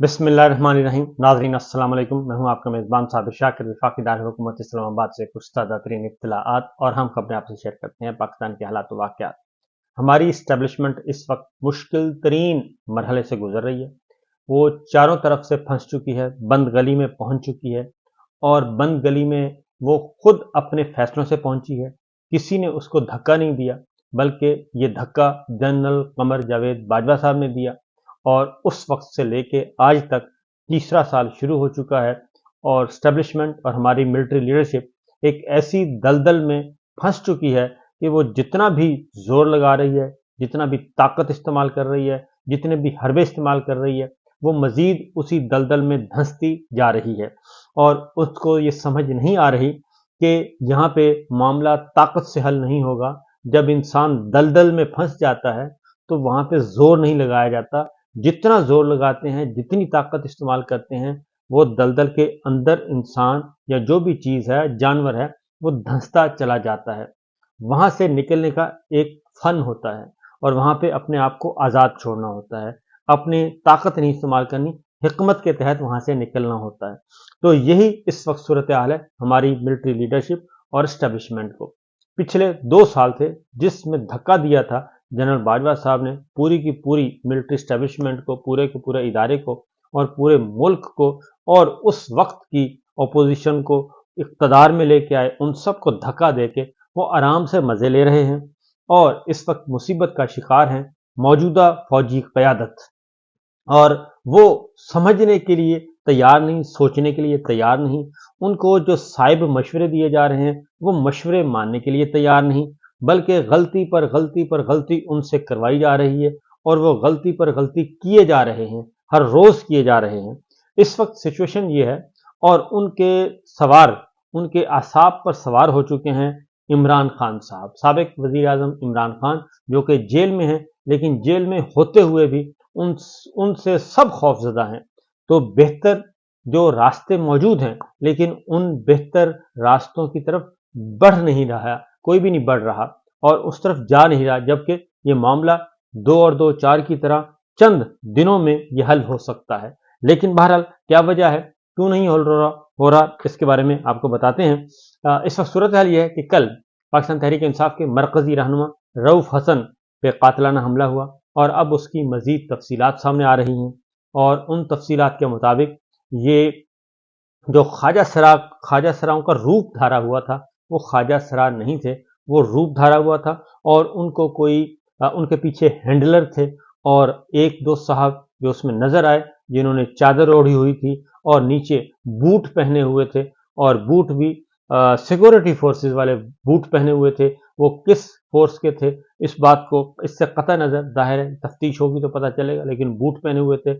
बिस्मिल्लाहिर्रहमानिर्रहीम। नाज़रीन अस्सलाम वालेकुम। मैं हूं आपका मेज़बान साबिर शाकिर, वफाकी दारुल हुकूमत इस्लामाबाद से कुछ ताज़ा तरीन इत्तलाआत और हम खबरें आपसे शेयर करते हैं पाकिस्तान के हालात व वाक़यात। हमारी इस्टेब्लिशमेंट इस वक्त मुश्किल तरीन मरहले से गुजर रही है। वो चारों तरफ से फंस चुकी है, बंद गली में पहुंच चुकी है और बंद गली में वो खुद अपने फैसलों से पहुंची है। किसी ने उसको धक्का नहीं दिया, बल्कि ये धक्का जनरल कमर जावेद बाजवा साहब ने दिया और उस वक्त से लेके आज तक तीसरा साल शुरू हो चुका है और स्टैब्लिशमेंट और हमारी मिलिट्री लीडरशिप एक ऐसी दलदल में फंस चुकी है कि वो जितना भी जोर लगा रही है, जितना भी ताकत इस्तेमाल कर रही है, जितने भी हरबे इस्तेमाल कर रही है, वो मजीद उसी दलदल में धंसती जा रही है और उसको ये समझ नहीं आ रही कि यहाँ पे मामला ताकत से हल नहीं होगा। जब इंसान दलदल में फंस जाता है तो वहाँ पे जोर नहीं लगाया जाता। जितना जोर लगाते हैं, जितनी ताकत इस्तेमाल करते हैं, वो दलदल के अंदर इंसान या जो भी चीज़ है, जानवर है, वो धंसता चला जाता है। वहाँ से निकलने का एक फन होता है और वहाँ पे अपने आप को आज़ाद छोड़ना होता है। अपनी ताकत नहीं इस्तेमाल करनी, हिकमत के तहत वहाँ से निकलना होता है। तो यही इस वक्त सूरत हाल है हमारी मिलिट्री लीडरशिप और एस्टेब्लिशमेंट को। पिछले 2 साल थे जिसमें धक्का दिया था जनरल बाजवा साहब ने पूरी की पूरी मिलिट्री स्टैब्लिशमेंट को, पूरे के पूरे इदारे को और पूरे मुल्क को और उस वक्त की अपोजिशन को इक़्तिदार में लेके आए, उन सब को धक्का देके वो आराम से मज़े ले रहे हैं और इस वक्त मुसीबत का शिकार हैं मौजूदा फौजी क़यादत और वो समझने के लिए तैयार नहीं, सोचने के लिए तैयार नहीं। उनको जो साइब मशवरे दिए जा रहे हैं वो मशवरे मानने के लिए तैयार नहीं, बल्कि गलती पर गलती पर गलती उनसे करवाई जा रही है और वो गलती पर गलती किए जा रहे हैं, हर रोज किए जा रहे हैं। इस वक्त सिचुएशन ये है और उनके आसाब पर सवार हो चुके हैं इमरान खान साहब, साबिक वजीर आजम इमरान खान, जो कि जेल में हैं, लेकिन जेल में होते हुए भी उनसे सब खौफजदा हैं। तो बेहतर जो रास्ते मौजूद हैं, लेकिन उन बेहतर रास्तों की तरफ बढ़ नहीं रहा, कोई भी नहीं बढ़ रहा और उस तरफ जा नहीं रहा, जबकि ये मामला 2 और 2 4 की तरह चंद दिनों में यह हल हो सकता है। लेकिन बहरहाल क्या वजह है, क्यों नहीं हो रहा, इसके बारे में आपको बताते हैं। इस वक्त सूरत हाल यह है कि कल पाकिस्तान तहरीक इंसाफ के मरकजी रहनुमा रऊफ हसन पे कातिलाना हमला हुआ और अब उसकी मजीद तफसीलात सामने आ रही हैं और उन तफसीलात के मुताबिक ये जो ख्वाजा सराओं का रूप धारा हुआ था, वो ख्वाजा सरा नहीं थे, वो रूप धारा हुआ था और उनको उनके पीछे हैंडलर थे और 1-2 साहब जो उसमें नजर आए, जिन्होंने चादर ओढ़ी हुई थी और नीचे बूट पहने हुए थे और बूट भी सिक्योरिटी फोर्सेस वाले बूट पहने हुए थे। वो किस फोर्स के थे इस बात को इससे कतई नजर, जाहिर है तफ्तीश होगी तो पता चलेगा, लेकिन बूट पहने हुए थे,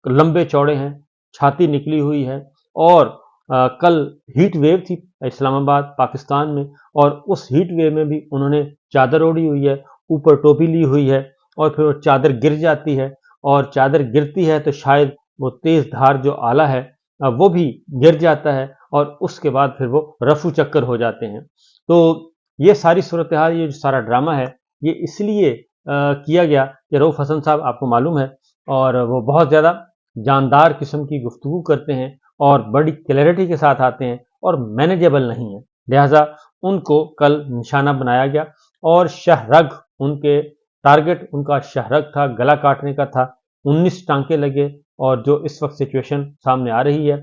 लंबे चौड़े हैं, छाती निकली हुई है और कल हीट वेव थी इस्लामाबाद पाकिस्तान में और उस हीट वेव में भी उन्होंने चादर ओढ़ी हुई है, ऊपर टोपी ली हुई है और फिर वो चादर गिर जाती है और चादर गिरती है तो शायद वो तेज धार जो आला है वो भी गिर जाता है और उसके बाद फिर वो रफू चक्कर हो जाते हैं। तो ये सारी सूरत हाल, ये जो सारा ड्रामा है, ये इसलिए किया गया कि रऊफ हसन साहब आपको मालूम है और वो बहुत ज़्यादा जानदार किस्म की गुफ्तगू करते हैं और बड़ी क्लैरिटी के साथ आते हैं और मैनेजेबल नहीं है, लिहाजा उनको कल निशाना बनाया गया और शहरग उनके टारगेट, उनका शहरग था, गला काटने का था। 19 टांके लगे और जो इस वक्त सिचुएशन सामने आ रही है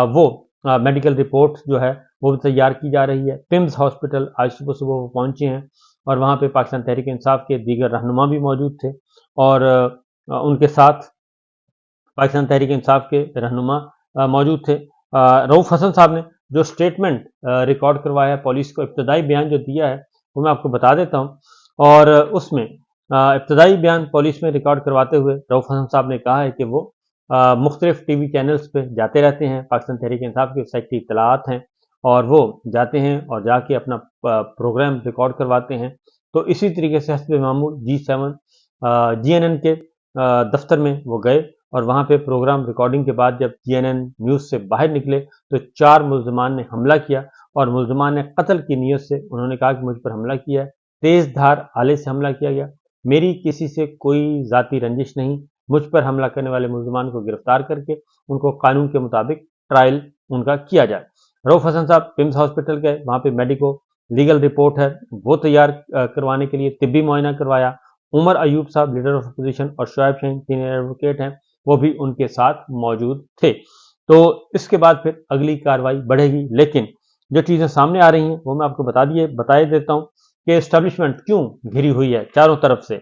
वो मेडिकल रिपोर्ट जो है वो भी तैयार की जा रही है। पिम्स हॉस्पिटल आज सुबह सुबह वो पहुंचे हैं और वहाँ पे पाकिस्तान तहरीक इंसाफ के दीगर रहनुमा भी मौजूद थे और उनके साथ पाकिस्तान तहरीक इंसाफ के रहनुमा मौजूद थे। रऊफ हसन साहब ने जो स्टेटमेंट रिकॉर्ड करवाया है पुलिस को, इब्तदाई बयान जो दिया है वो मैं आपको बता देता हूँ और उसमें इब्तदाई बयान पुलिस में रिकॉर्ड करवाते हुए रऊफ हसन साहब ने कहा है कि वो मुख्तलिफ टीवी चैनल्स पे जाते रहते हैं, पाकिस्तान तहरीक इंसाफ की वेबसाइट की इत्तलाआत हैं और वो जाते हैं और जाके अपना प्रोग्राम रिकॉर्ड करवाते हैं। तो इसी तरीके से हस्ब मामूल G7 GNN के दफ्तर में वो गए और वहाँ पे प्रोग्राम रिकॉर्डिंग के बाद जब GNN न्यूज़ से बाहर निकले तो 4 मुल्ज़िमान ने हमला किया और मुल्ज़िमान ने कत्ल की नीयत से उन्होंने कहा कि मुझ पर हमला किया है, तेज़ धार आले से हमला किया गया, मेरी किसी से कोई ज़ाती रंजिश नहीं, मुझ पर हमला करने वाले मुलजमान को गिरफ्तार करके उनको कानून के मुताबिक ट्रायल उनका किया जाए। रऊफ हसन साहब पिम्स हॉस्पिटल गए, वहाँ पे मेडिको लीगल रिपोर्ट है वो तैयार करवाने के लिए तिब्बी मुआयना करवाया। उमर अयूब साहब लीडर ऑफ अपोजिशन और शुआइब शाहीन सीनियर एडवोकेट हैं, वो भी उनके साथ मौजूद थे। तो इसके बाद फिर अगली कार्रवाई बढ़ेगी, लेकिन जो चीज़ें सामने आ रही हैं वो मैं आपको बता देता हूँ कि एस्टेब्लिशमेंट क्यों घिरी हुई है चारों तरफ से।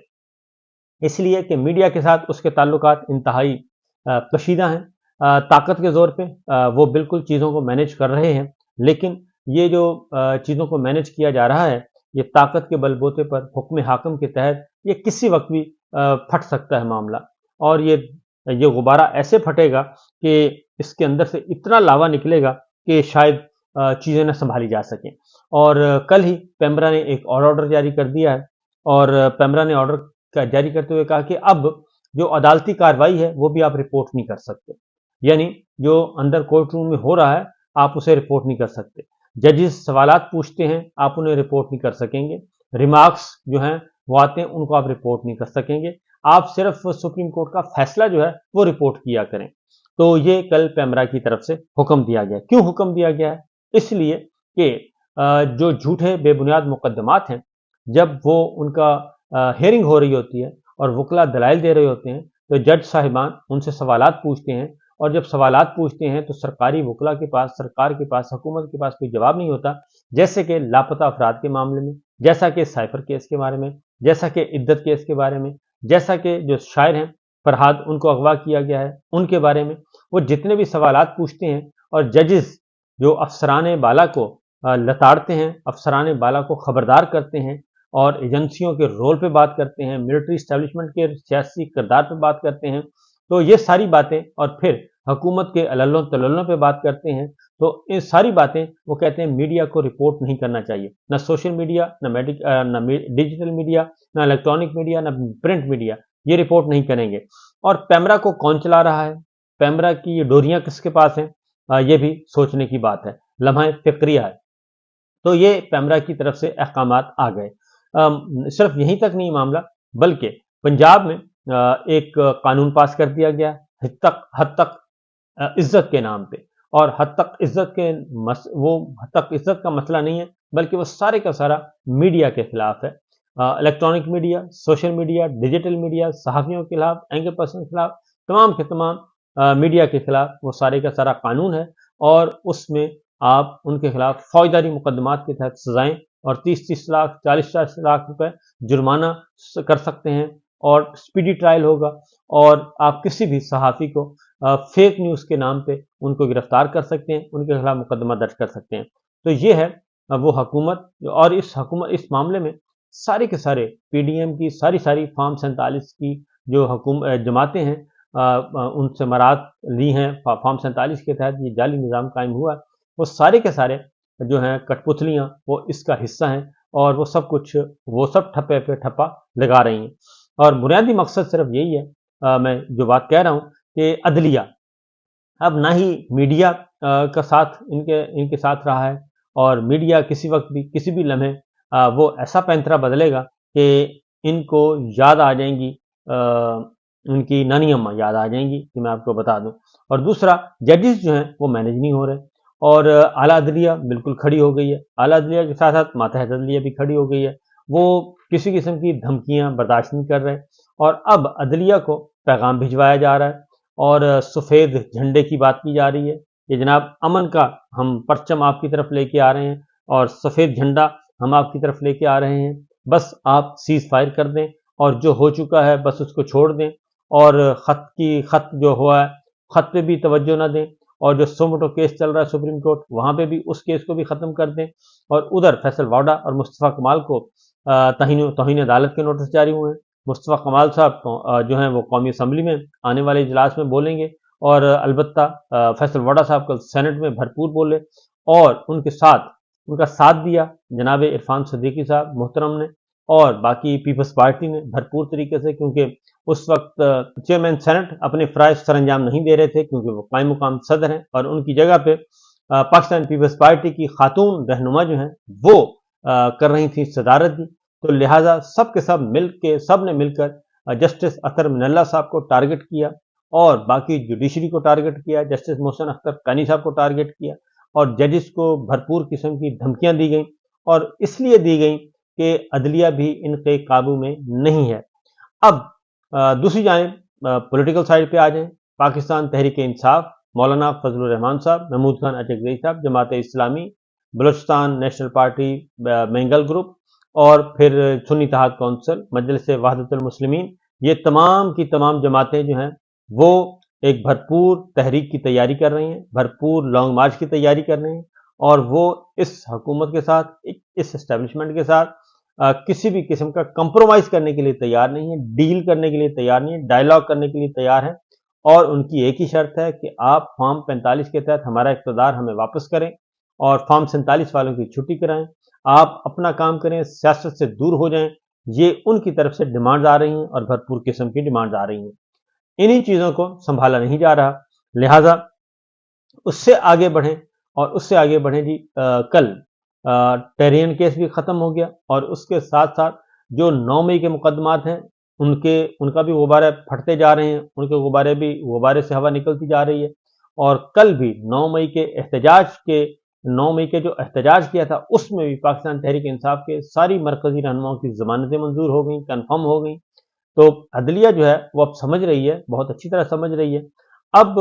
इसलिए कि मीडिया के साथ उसके ताल्लुकात इंतहाई कशीदा हैं। ताकत के ज़ोर पे वो बिल्कुल चीज़ों को मैनेज कर रहे हैं, लेकिन ये जो चीज़ों को मैनेज किया जा रहा है, ये ताकत के बलबूते पर हुक्म हाकिम के तहत ये किसी वक्त भी फट सकता है मामला। और ये गुब्बारा ऐसे फटेगा कि इसके अंदर से इतना लावा निकलेगा कि शायद चीज़ें न संभाली जा सकें। और कल ही पेमरा ने एक और ऑर्डर जारी कर दिया है, और पेमरा ने ऑर्डर जारी करते हुए कहा कि अब जो अदालती कार्रवाई है वो भी आप रिपोर्ट नहीं कर सकते, यानी जो अंदर कोर्ट रूम में हो रहा है आप उसे रिपोर्ट नहीं कर सकते। जजेस सवालात पूछते हैं आप उन्हें रिपोर्ट नहीं कर सकेंगे, रिमार्क्स जो हैं वो आते हैं उनको आप रिपोर्ट नहीं कर सकेंगे, आप सिर्फ सुप्रीम कोर्ट का फैसला जो है वो रिपोर्ट किया करें। तो ये कल पेमरा की तरफ से हुक्म दिया गया। क्यों हुक्म दिया गया है? इसलिए कि जो झूठे बेबुनियाद मुकदमात हैं, जब वो उनका हेयरिंग हो रही होती है और वकला दलाइल दे रहे होते हैं, तो जज साहिबान उनसे सवालात पूछते हैं, और जब सवालात पूछते हैं तो सरकारी वकला के पास, सरकार के पास, हुकूमत के पास कोई जवाब नहीं होता। जैसे कि लापता अफराद के मामले में, जैसा कि साइफर केस के बारे में, जैसा कि इद्दत केस के बारे में, जैसा कि जो शायर हैं फरहाद, उनको अगवा किया गया है, उनके बारे में वो जितने भी सवालात पूछते हैं, और जजेस जो अफसरान बाला को लताड़ते हैं, अफसरान बाला को खबरदार करते हैं, और एजेंसियों के रोल पे बात करते हैं, मिलिट्री इस्टेब्लिशमेंट के सियासी किरदार पे बात करते हैं, तो ये सारी बातें, और फिर हुकूमत के अलल्लों तल्लों पे बात करते हैं, तो ये सारी बातें वो कहते हैं मीडिया को रिपोर्ट नहीं करना चाहिए। ना सोशल मीडिया, ना डिजिटल मीडिया, ना इलेक्ट्रॉनिक मीडिया, ना प्रिंट मीडिया, ये रिपोर्ट नहीं करेंगे। और पेमरा को कौन चला रहा है, पेमरा की ये डोरियां किसके पास हैं, ये भी सोचने की बात है, लम्हा फिक्रिया है। तो ये पेमरा की तरफ से अहकामात आ गए। सिर्फ यहीं तक नहीं मामला, बल्कि पंजाब में एक कानून पास कर दिया गया, हद तक इज्जत के नाम पे। और हद तक इज्जत का मसला नहीं है, बल्कि वो सारे का सारा मीडिया के खिलाफ है। Electronic media, social media, digital media, सहाफ़ियों के खिलाफ, एंकर पर्सन के खिलाफ, तमाम के तमाम मीडिया के खिलाफ वो सारे का सारा कानून है। और उसमें आप उनके खिलाफ फौजदारी मुकदमात के तहत सजाएं और 30-30 लाख, 40-40 लाख रुपए जुर्माना कर सकते हैं, और स्पीडी ट्रायल होगा, और आप किसी भी सहाफ़ी को फेक न्यूज़ के नाम पे उनको गिरफ्तार कर सकते हैं, उनके खिलाफ मुकदमा दर्ज कर सकते हैं। तो ये है वो हुकूमत। और इस मामले में सारे के सारे पीडीएम की सारी फॉर्म 47 की जो जमातें हैं, उनसे मराद ली हैं। फॉर्म 47 के तहत ये जाली निज़ाम कायम हुआ, वो सारे के सारे जो हैं कठपुतलियाँ वो इसका हिस्सा हैं, और वो सब ठप्पे पे ठप्पा लगा रही हैं। और बुनियादी मकसद सिर्फ यही है, मैं जो बात कह रहा हूँ कि अदलिया अब ना ही मीडिया का साथ इनके साथ रहा है, और मीडिया किसी वक्त भी, किसी भी लम्हे वो ऐसा पैंतरा बदलेगा कि इनको याद आ जाएंगी, उनकी नानी अम्मा याद आ जाएंगी, कि मैं आपको बता दूं। और दूसरा, जजेस जो हैं वो मैनेज नहीं हो रहे, और आला अदलिया बिल्कुल खड़ी हो गई है। आला अदलिया के साथ साथ मातहत अदलिया भी खड़ी हो गई है, वो किसी किस्म की धमकियां बर्दाश्त नहीं कर रहे, और अब अदलिया को पैगाम भिजवाया जा रहा है, और सफ़ेद झंडे की बात की जा रही है कि जनाब अमन का हम परचम आपकी तरफ लेके आ रहे हैं, और सफ़ेद झंडा हम आपकी तरफ लेके आ रहे हैं, बस आप सीज़ फायर कर दें, और जो हो चुका है बस उसको छोड़ दें, और खत जो हुआ है खत पे भी तवज्जो ना दें, और जो सोमोटो केस चल रहा है सुप्रीम कोर्ट, वहाँ पे भी उस केस को भी ख़त्म कर दें। और उधर फैसल वाडा और मुस्तफ़ा कमाल को तौहीन अदालत के नोटिस जारी हुए हैं। मुस्तफ़ा कमाल साहब जो हैं वो कौमी असम्बली में आने वाले इजलास में बोलेंगे, और अलबत्ता फैसल वाडा साहब कल सेनेट में भरपूर बोले, और उनका साथ दिया जनाब इरफान सदीकी साहब मोहतरम ने, और बाकी पीपल्स पार्टी ने भरपूर तरीके से, क्योंकि उस वक्त चेयरमैन सेनेट अपने फ़राइज़ सरअंजाम नहीं दे रहे थे, क्योंकि वो कायम मुकाम सदर हैं, और उनकी जगह पे पाकिस्तान पीपल्स पार्टी की खातून रहनुमा जो हैं वो कर रही थी सदारत की। तो लिहाजा सब के सब ने मिलकर जस्टिस अतर मिनल्ला साहब को टारगेट किया और बाकी जुडिशरी को टारगेट किया, जस्टिस मोहसिन अख्तर कानी साहब को टारगेट किया और जजेस को भरपूर किस्म की धमकियां दी गई और इसलिए दी गई कि अदलिया भी इनके काबू में नहीं है। अब दूसरी जानिब पॉलिटिकल साइड पे आ जाएं, पाकिस्तान तहरीक इंसाफ, मौलाना फजलुर रहमान साहब, Mahmood Khan Achakzai Sahab, Jamaat Islami, Balochistan National Party, Mengal group और फिर सुन्नी इत्तेहाद कौंसिल, मजलिस वहदतुल मुस्लिमीन, ये तमाम की तमाम जमातें जो हैं वो एक भरपूर तहरीक की तैयारी कर रही हैं, भरपूर लॉन्ग मार्च की तैयारी कर रही हैं और वो इस हुकूमत के साथ, इस एस्टेब्लिशमेंट के साथ किसी भी किस्म का कंप्रोमाइज करने के लिए तैयार नहीं है, डील करने के लिए तैयार नहीं है, डायलॉग करने के लिए तैयार है और उनकी एक ही शर्त है कि आप फॉर्म 45 के तहत हमारा इक़्तिदार हमें वापस करें और फॉर्म 47 वालों की छुट्टी कराएं, आप अपना काम करें, सियासत से दूर हो जाएं। ये उनकी तरफ से डिमांड्स आ रही हैं और भरपूर किस्म की डिमांड्स आ रही हैं। इन्हीं चीज़ों को संभाला नहीं जा रहा, लिहाजा उससे आगे बढ़ें और उससे आगे बढ़ें जी। कल टेरियन केस भी ख़त्म हो गया और उसके साथ साथ जो 9 मई के मुकदमात हैं उनका भी गुब्बारे फटते जा रहे हैं, उनके गुब्बारे से हवा निकलती जा रही है और कल भी 9 मई के जो एहतजाज किया था उसमें भी पाकिस्तान तहरीक इंसाफ के सारी मरकजी रहनुमाओं की ज़मानतें मंजूर हो गई, कन्फर्म हो गई। तो अदलिया जो है वो अब समझ रही है, बहुत अच्छी तरह समझ रही है। अब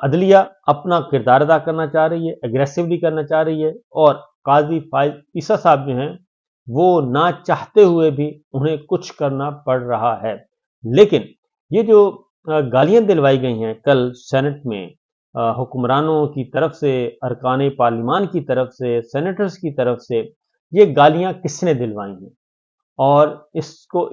अदलिया अपना किरदार अदा करना चाह रही है, एग्रेसिवली करना चाह रही है और काजी फाइज ईसा साहब जो हैं वो ना चाहते हुए भी उन्हें कुछ करना पड़ रहा है। लेकिन ये जो गालियां दिलवाई गई हैं कल सेनेट में हुक्मरानों की तरफ से, अरकान पार्लिमान की तरफ से, सेनेटर्स की तरफ से, ये गालियां किसने दिलवाई हैं और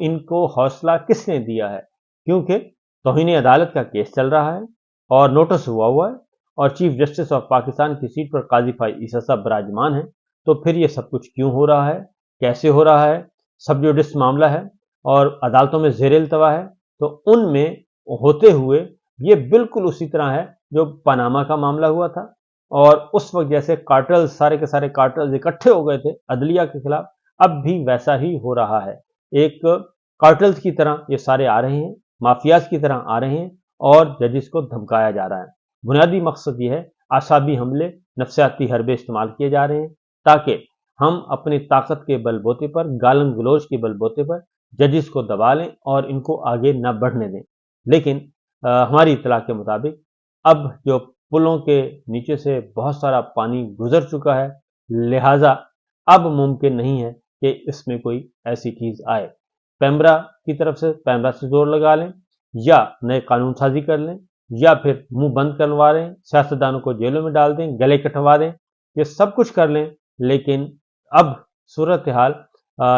इनको हौसला किसने दिया है? क्योंकि तौहीन अदालत का केस चल रहा है और नोटिस हुआ है और चीफ जस्टिस ऑफ पाकिस्तान की सीट पर काजी फाइज ईसा साहब विराजमान हैं। तो फिर ये सब कुछ क्यों हो रहा है, कैसे हो रहा है? सब जुडिस मामला है और अदालतों में ज़ेर इल्तवा है, तो उनमें होते हुए ये बिल्कुल उसी तरह है जो पनामा का मामला हुआ था और उस वक्त जैसे कार्टल्स, सारे के सारे कार्टल्स इकट्ठे हो गए थे अदलिया के खिलाफ, अब भी वैसा ही हो रहा है। एक कार्टल्स की तरह ये सारे आ रहे हैं, माफियाज की तरह आ रहे हैं और जजिस को धमकाया जा रहा है। बुनियादी मकसद ये है, आसाबी हमले, नफ्सियाती हरबे इस्तेमाल किए जा रहे हैं ताकि हम अपनी ताकत के बलबूते पर, गालन गलोच के बलबूते पर जजिस को दबा लें और इनको आगे न बढ़ने दें। लेकिन हमारी इत्तला के मुताबिक अब जो पुलों के नीचे से बहुत सारा पानी गुजर चुका है, लिहाजा अब मुमकिन नहीं है कि इसमें कोई ऐसी चीज़ आए। पैमरा से जोर लगा लें या नए कानून साजी कर लें या फिर मुंह बंद करवा लें, सियासतदानों को जेलों में डाल दें, गले कटवा दें, ये सब कुछ कर लें, लेकिन अब सूरत हाल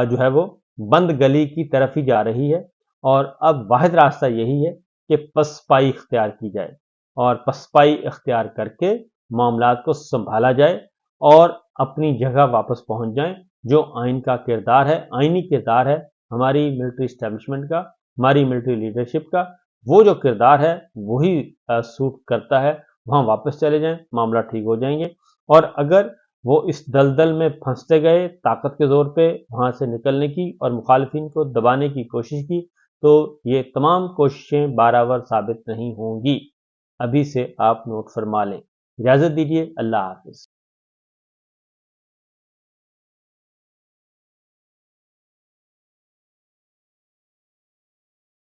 जो है वो बंद गली की तरफ ही जा रही है और अब वाहिद रास्ता यही है कि पसपाई इख्तियार की जाए और पसपाई इख्तियार करके मामलात को संभाला जाए और अपनी जगह वापस पहुंच जाएं। जो आइन का किरदार है, आइनी किरदार है हमारी मिलिट्री इस्टेब्लिशमेंट का, हमारी मिलिट्री लीडरशिप का, वो जो किरदार है वही सूट करता है, वहाँ वापस चले जाएं, मामला ठीक हो जाएंगे। और अगर वो इस दलदल में फंसते गए ताकत के जोर पे वहाँ से निकलने की और मुखालिफिन को दबाने की कोशिश की, तो ये तमाम कोशिशें बारावर साबित नहीं होंगी। अभी से आप नोट फरमा लें। इजाज़त दीजिए, अल्लाह हाफ़िज़।